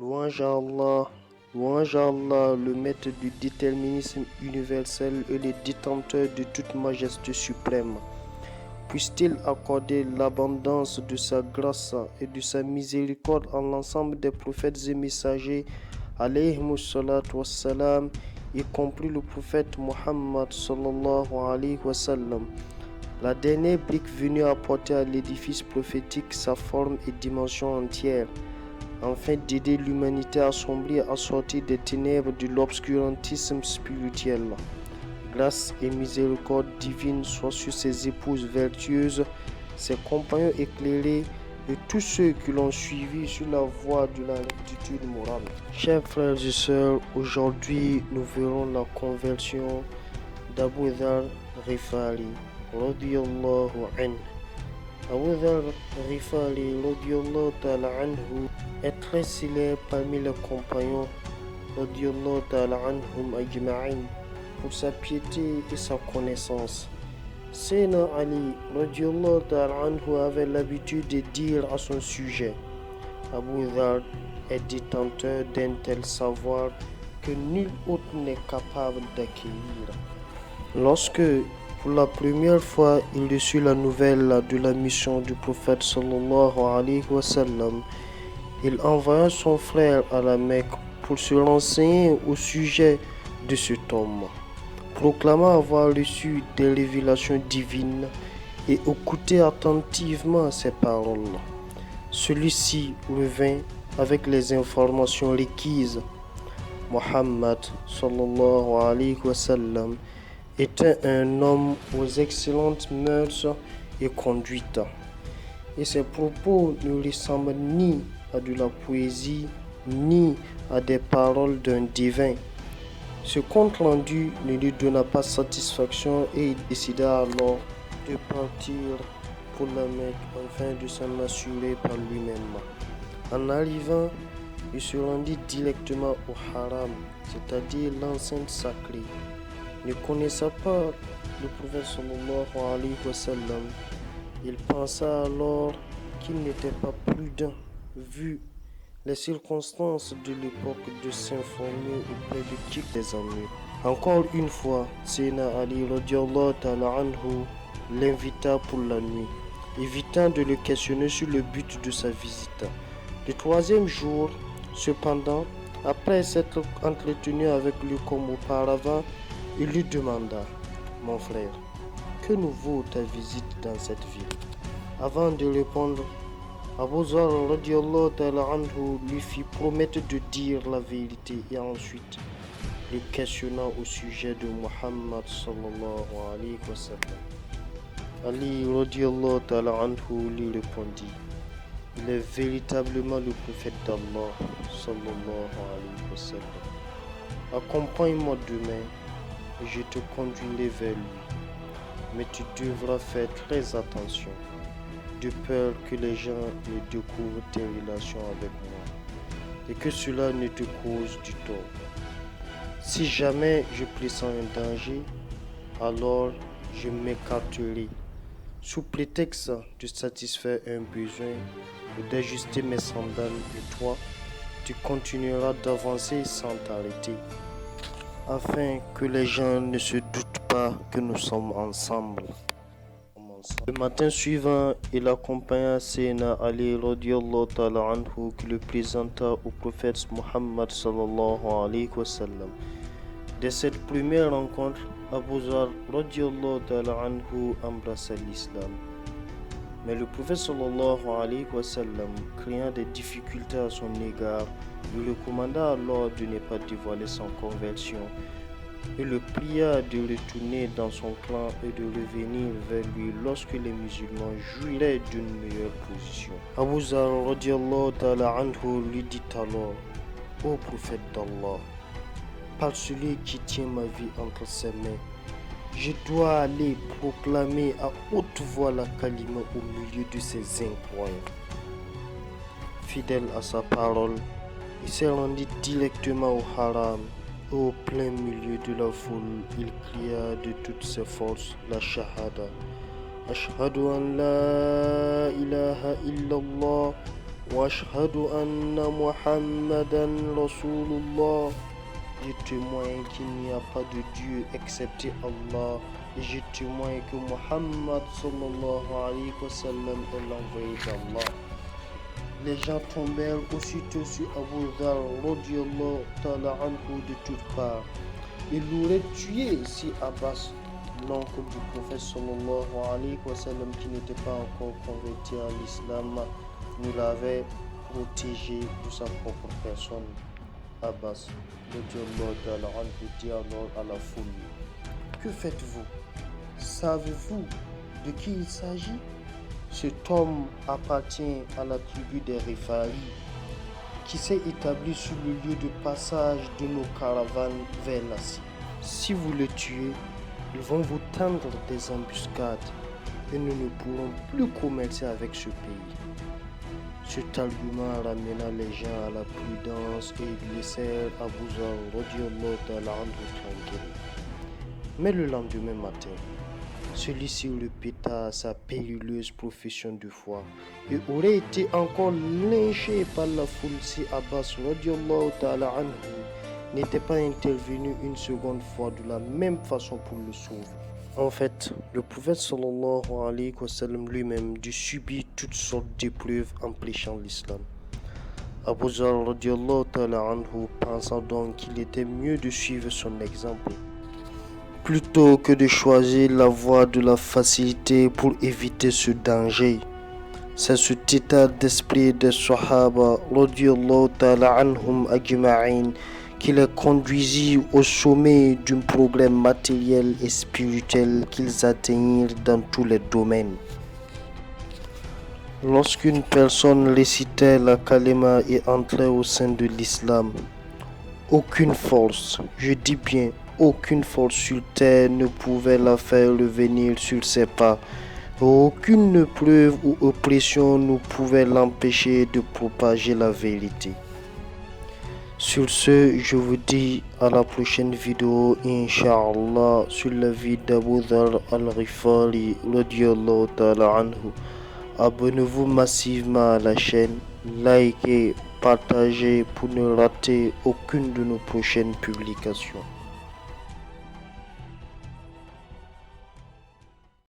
Louange à Allah, le maître du déterminisme universel et le détenteur de toute majesté suprême. Puisse-t-il accorder l'abondance de sa grâce et de sa miséricorde à l'ensemble des prophètes et messagers, alayhimus salatu wassalam, y compris le prophète Muhammad sallallahu alayhi wa sallam. La dernière brique venue apporter à l'édifice prophétique sa forme et dimension entière, afin d'aider l'humanité assombrie à sortir des ténèbres de l'obscurantisme spirituel. Grâce et miséricorde divine soient sur ses épouses vertueuses, ses compagnons éclairés et tous ceux qui l'ont suivi sur la voie de la rectitude morale. Chers frères et sœurs, aujourd'hui nous verrons la conversion d'Abu Dharr Ghifari radiyallahu anhu. Abu Dharr Ghifari radiyallahu ta'ala anhu est très célèbre parmi les compagnons radiyallahu ta'ala anhum ajma'in pour sa piété et sa connaissance. Sayyidina Ali radiyallahu ta'ala anhu avait l'habitude de dire à son sujet: Abu Dharr est détenteur d'un tel savoir que nul autre n'est capable d'acquérir. Lorsque, pour la première fois, il reçut la nouvelle de la mission du prophète sallallahu alayhi wa sallam, il envoya son frère à la Mecque pour se renseigner au sujet de cet homme, proclamant avoir reçu des révélations divines et écouter attentivement ses paroles. Celui-ci revint avec les informations requises. Muhammad sallallahu alayhi wa sallam était un homme aux excellentes mœurs et conduites, et ses propos ne ressemblent ni à de la poésie ni à des paroles d'un divin. Ce compte rendu ne lui donna pas satisfaction et il décida alors de partir pour la Mecque afin de s'en assurer par lui-même. En arrivant, il se rendit directement au Haram, c'est-à-dire l'enceinte sacrée. Ne connaissant pas le prophète sallallahu alayhi wa sallam, il pensa alors qu'il n'était pas prudent, vu les circonstances de l'époque, de s'informer auprès de qui des amis. Encore une fois, Sayyidina Ali radiyallahu ta'ala anhu l'invita pour la nuit, évitant de le questionner sur le but de sa visite. Le troisième jour, cependant, après s'être entretenu avec lui comme auparavant, il lui demanda: Mon frère, que nous vaut ta visite dans cette ville? Avant de répondre, Abu Dharr radiyallahu ta'ala anhu lui fit promettre de dire la vérité et ensuite, le questionnant au sujet de Muhammad sallallahu alayhi wa sallam, Ali radiyallahu ta'ala anhu lui répondit: Il est véritablement le prophète d'Allah sallallahu alayhi wa sallam. Accompagne-moi demain et je te conduirai vers lui. Mais tu devras faire très attention, de peur que les gens ne découvrent tes relations avec moi et que cela ne te cause du tort. Si jamais je pressens un danger, alors je m'écarterai, sous prétexte de satisfaire un besoin ou d'ajuster mes sandales, et toi, tu continueras d'avancer sans t'arrêter, afin que les gens ne se doutent pas que nous sommes ensemble. Le matin suivant, il accompagna Sayyidina Ali radiyallahu ta'ala anhu qui le présenta au prophète Muhammad sallallahu alayhi wa sallam. Dès cette première rencontre, Abu Dharr radiyallahu ta'ala anhu embrassa l'islam. Mais le prophète sallallahu alayhi wa sallam, craignant des difficultés à son égard, lui recommanda alors de ne pas dévoiler son conversion et le pria de retourner dans son clan et de revenir vers lui lorsque les musulmans jouiraient d'une meilleure position. Abu Dharr radiyallahu ta'ala anhu lui dit alors: Ô prophète d'Allah, par celui qui tient ma vie entre ses mains, je dois aller proclamer à haute voix la kalima au milieu de ces incroyants. Fidèle à sa parole, il s'est rendu directement au Haram. Au plein milieu de la foule, il cria de toutes ses forces la shahada: Ashhadu an la ilaha illallah وأشهد أن محمدا رسول الله. Je témoigne qu'il n'y a pas de Dieu excepté Allah. Et je témoigne que Muhammad sallallahu alayhi wa sallam est l'envoyé d'Allah. Les gens tombèrent aussitôt sur Abu Dhar radiyallahu ta'ala anhu de toutes parts. Ils l'auraient tué si Abbas, l'oncle du prophète sallallahu alayhi wa sallam, qui n'était pas encore converti à l'islam, ne l'avait protégé de sa propre personne. Abbas radiyallahu ta'ala anhu dit alors à la foule: que faites-vous? Savez-vous de qui il s'agit? Cet homme appartient à la tribu des Rifaï, qui s'est établi sur le lieu de passage de nos caravanes vers la Syrie. Si vous le tuez, ils vont vous tendre des embuscades et nous ne pourrons plus commercer avec ce pays. Cet argument ramena les gens à la prudence et ils laissèrent Abu Zar radiyallahu ta'ala anhu tranquille. Mais le lendemain matin, celui-ci répéta sa périlleuse profession de foi et aurait été encore lynché par la foule si Abbas radiyallahu ta'ala anhu n'était pas intervenu une seconde fois de la même façon pour le sauver. En fait, le prophète sallallahu alayhi wa sallam lui-même dut subir toutes sortes d'épreuves en prêchant l'islam. Abu Zar radiyallahu ta'ala anhu pensa donc qu'il était mieux de suivre son exemple plutôt que de choisir la voie de la facilité pour éviter ce danger. C'est cet état d'esprit des Sahaba radiyallahu ta'ala anhum ajma'in qui les conduisit au sommet d'un progrès matériel et spirituel qu'ils atteignirent dans tous les domaines. Lorsqu'une personne récitait la kalima et entrait au sein de l'islam, aucune force, je dis bien aucune force sur terre ne pouvait la faire revenir sur ses pas. Aucune preuve ou oppression ne pouvait l'empêcher de propager la vérité. Sur ce, je vous dis à la prochaine vidéo, Inch'Allah, sur la vie d'Abu Dhar al-Ghifari radiyallahu ta'ala anhu. Abonnez-vous massivement à la chaîne, likez, partagez pour ne rater aucune de nos prochaines publications.